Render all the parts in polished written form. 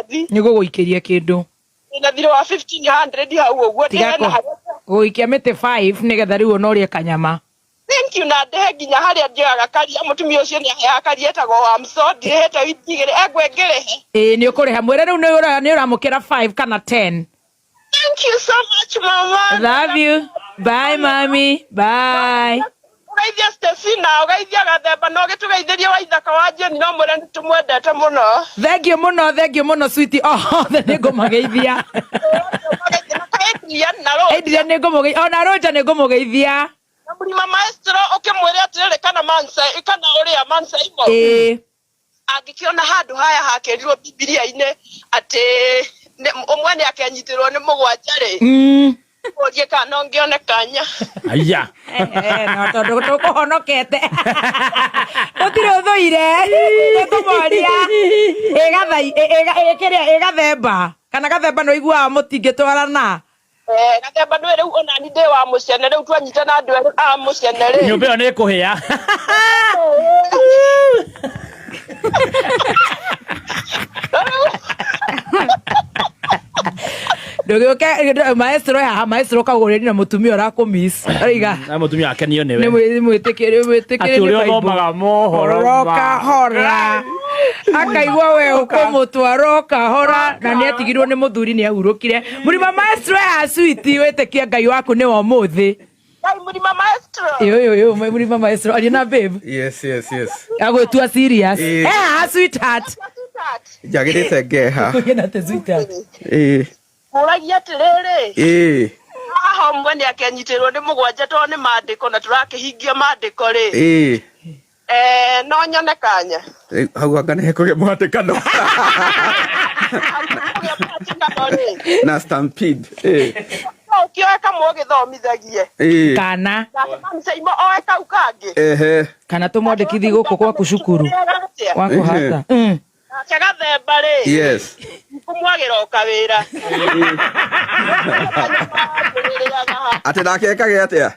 ndathi. Niguguikiria kindu. Ina thiro wa 1500 hau uguo ndihena. Guikia mite 5 nigetha riu onorie kanyama. Thank you na ndehe nginya haria njoyaga karia mutumia ucio ni ahea karia etagwo wa msodi hete witigire engwengerehe. Ni ukuriha mwire riu ni uramukira 5 kana 10. Thank you so much mama. Love you. Bye mommy. Bye. Ugaithia Stacy na ugaithia gathemba no gitugeithirie wa ithaka wa Jeni no mwire nitumwendete muno. Thank you muno sweetie. Oh, ni ngumageithia. Edria ni ngumugeithia. Ona Roja ni ngumugeithia. Mama maestro ukimwire atirire kana mansa kana uria mansa imo. Angikiona handu haya hakerirwo Biblia-ine ati umwe akenyitirwo ni mugwanja ri. Oje kana ngione kanya. Aya. No tondu tukuhonokete. Utire uthuire. Tukumoria. Egathemba. Kana gathemba no igua mutingitwarana. Gathemba no riu ona ni ndi wa muciane riu twanyitana andu a muciane ri. Nyumba yo ni kuhia. Ndogoke maestro kagureni na mutumia urakumiss ariga na mutumia akenio niwe ni mwitikire uri othomaga mohoro roka hora akaigwa we ukumutwaro kahora na ni atigirwo ni muthuri ni ahurukire murima maestro ya sweet witikia ngai waku ni wa muthi murima maestro yo murima maestro ari na babe yes agwetua serious sweetheart jagirite geha yena te sweetheart uragia atiriri haha mwe ni akenyitirwo ni mugwanja to ni mandiko na turakihingia mandiko ri no nyone kanya hau angane hekuge mwandikano na stampede ukioeka mugithomithagie kana msaimo oeka ukangi kana tumwandikithie guku gwaku cukuru wako hata Chagathemba ri yes kumwagira okawira ati ndakekage atia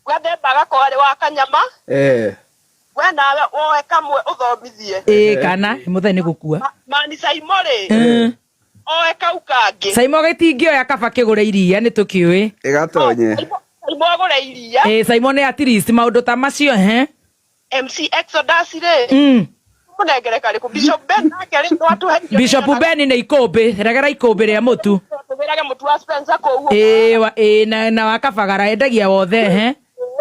gathemba gakwari wa kanyama we nawe woe kamwe uthomithie kana mutheni gukua mani saimo ri oe kaukangi saimo gitingioya kaba kigure iria ni tukiui igatonye saimo agure iria saimo ni at least maundu ta macio MC Exodus ri kunengere kari ku Bishop Ben akari ndo atu he Bishop Ben ni ikombe regera ikombe ria mutu tubirage mutu wa Spencer ko na wakabagara endagia wothe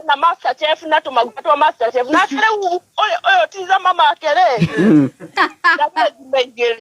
na master chef na tumaguta twa master chef na kare uyo tiza mama akere